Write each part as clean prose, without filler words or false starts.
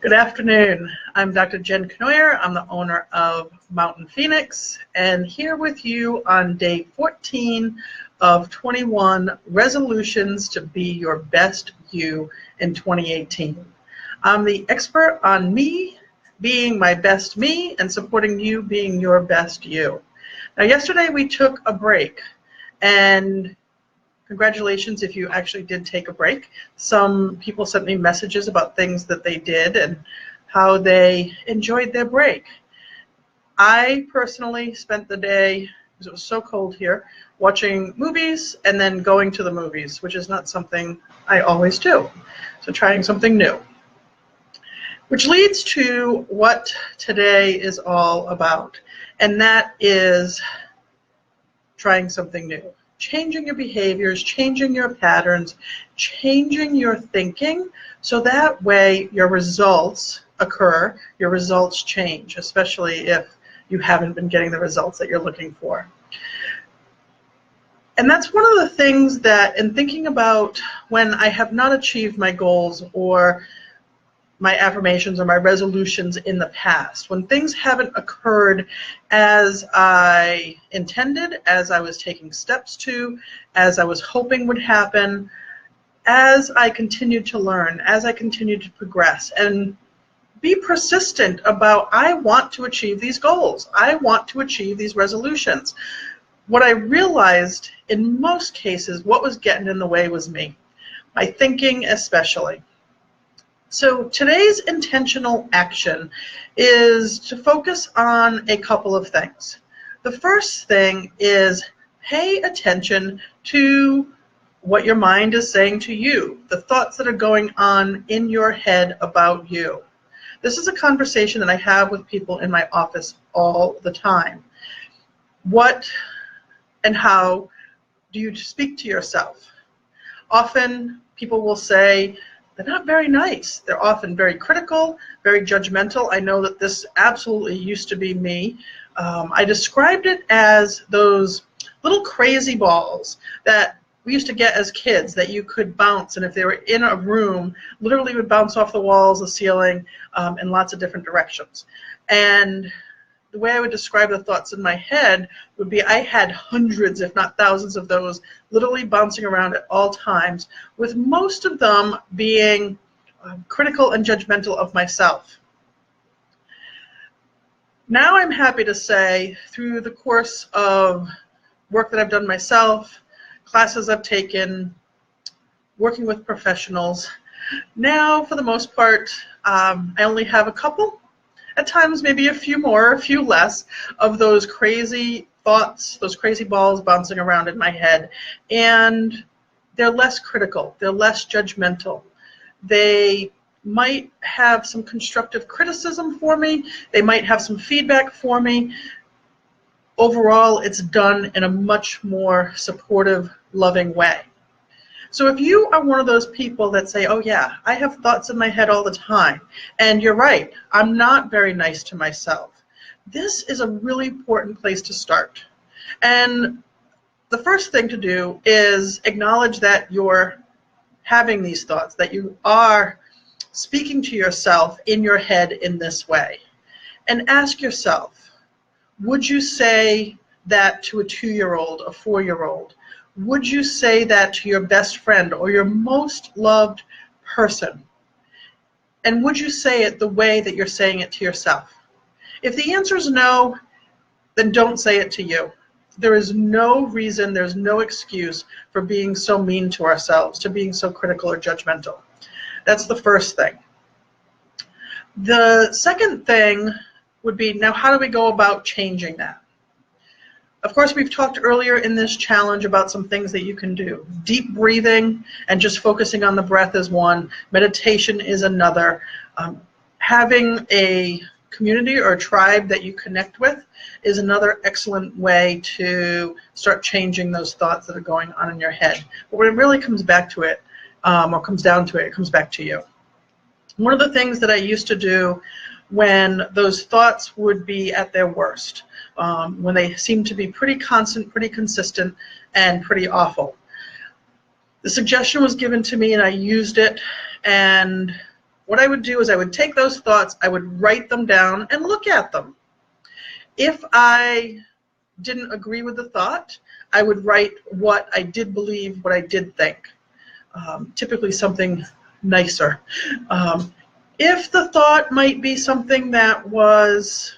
Good afternoon. I'm Dr. Jenn. I'm the owner of Mountain Phoenix, and here with you on day 14 of 21 resolutions to be your best you in 2018. I'm the expert on me being my best me and supporting you being your best you. Now, yesterday we took a break, and congratulations if you actually did take a break. Some people sent me messages about things that they did and how they enjoyed their break. I personally spent the day, because it was so cold here, watching movies and then going to the movies, which is not something I always do. So trying something new. Which leads to what today is all about, and that is trying something new. Changing your behaviors, changing your patterns, changing your thinking, so that way your results occur, your results change, especially if you haven't been getting the results that you're looking for. And that's one of the things that, in thinking about when I have not achieved my goals or my affirmations or my resolutions in the past, when things haven't occurred as I intended, as I was taking steps to, as I was hoping would happen, as I continued to learn, as I continued to progress, and be persistent about, I want to achieve these goals. I want to achieve these resolutions. What I realized in most cases, what was getting in the way was me, my thinking especially. So today's intentional action is to focus on a couple of things. The first thing is pay attention to what your mind is saying to you, the thoughts that are going on in your head about you. This is a conversation that I have with people in my office all the time. What and how do you speak to yourself? Often people will say, they're not very nice. They're often very critical, very judgmental. I know that this absolutely used to be me. I described it as those little crazy balls that we used to get as kids that you could bounce, and if they were in a room, literally would bounce off the walls, the ceiling, in lots of different directions. And the way I would describe the thoughts in my head would be I had hundreds, if not thousands of those literally bouncing around at all times, with most of them being critical and judgmental of myself. Now I'm happy to say, through the course of work that I've done myself, classes I've taken, working with professionals, now for the most part, I only have a couple, at times maybe a few more, a few less, of those crazy thoughts, those crazy balls bouncing around in my head. And they're less critical, they're less judgmental. They might have some constructive criticism for me, they might have some feedback for me. Overall, it's done in a much more supportive, loving way. So if you are one of those people that say, oh yeah, I have thoughts in my head all the time, and you're right, I'm not very nice to myself, this is a really important place to start. And the first thing to do is acknowledge that you're having these thoughts, that you are speaking to yourself in your head in this way. And ask yourself, would you say that to a 2-year-old, a 4-year-old? Would you say that to your best friend or your most loved person? And would you say it the way that you're saying it to yourself? If the answer is no, then don't say it to you. There is no reason, there's no excuse for being so mean to ourselves, to being so critical or judgmental. That's the first thing. The second thing would be, now how do we go about changing that? Of course, we've talked earlier in this challenge about some things that you can do. Deep breathing and just focusing on the breath is one. Meditation is another. Having a community or a tribe that you connect with is another excellent way to start changing those thoughts that are going on in your head. But when it really comes back to it, or comes down to it, it comes back to you. One of the things that I used to do when those thoughts would be at their worst, when they seemed to be pretty constant, pretty consistent, and pretty awful. The suggestion was given to me and I used it, and what I would do is I would take those thoughts, I would write them down and look at them. If I didn't agree with the thought, I would write what I did believe, what I did think. Typically something nicer. If the thought might be something that was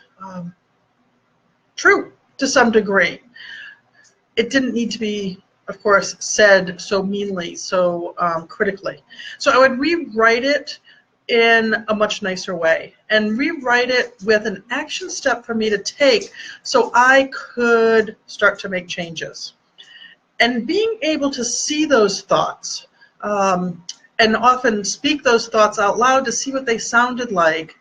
true to some degree, it didn't need to be, of course, said so meanly, so critically. So I would rewrite it in a much nicer way and rewrite it with an action step for me to take so I could start to make changes. And being able to see those thoughts and often speak those thoughts out loud to see what they sounded like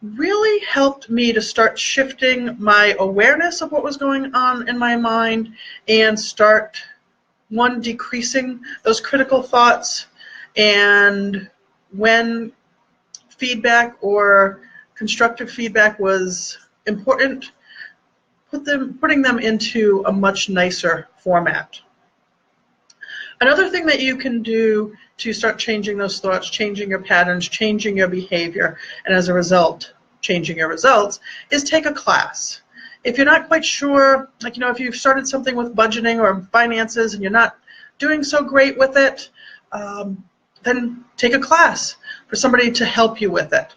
really helped me to start shifting my awareness of what was going on in my mind and start, one, decreasing those critical thoughts, and when feedback or constructive feedback was important, putting them into a much nicer format. Another thing that you can do to start changing those thoughts, changing your patterns, changing your behavior, and as a result, changing your results, is take a class. If you're not quite sure, like, if you've started something with budgeting or finances and you're not doing so great with it, then take a class for somebody to help you with it.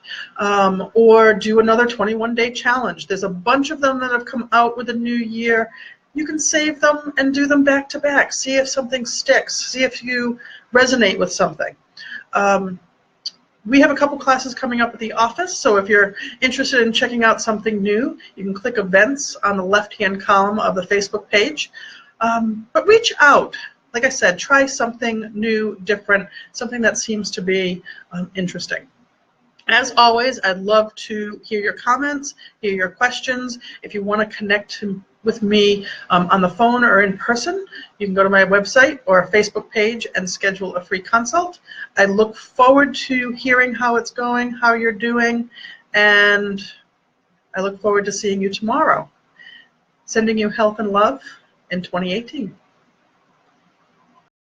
Or do another 21-day challenge. There's a bunch of them that have come out with the new year. You can save them and do them back to back. See if something sticks. See if you resonate with something. We have a couple classes coming up at the office, so if you're interested in checking out something new, you can click events on the left-hand column of the Facebook page. But reach out. Like I said, try something new, different, something that seems to be interesting. As always, I'd love to hear your comments, hear your questions. If you want to connect with me on the phone or in person, you can go to my website or Facebook page and schedule a free consult. I look forward to hearing how it's going, how you're doing, and I look forward to seeing you tomorrow. Sending you health and love in 2018.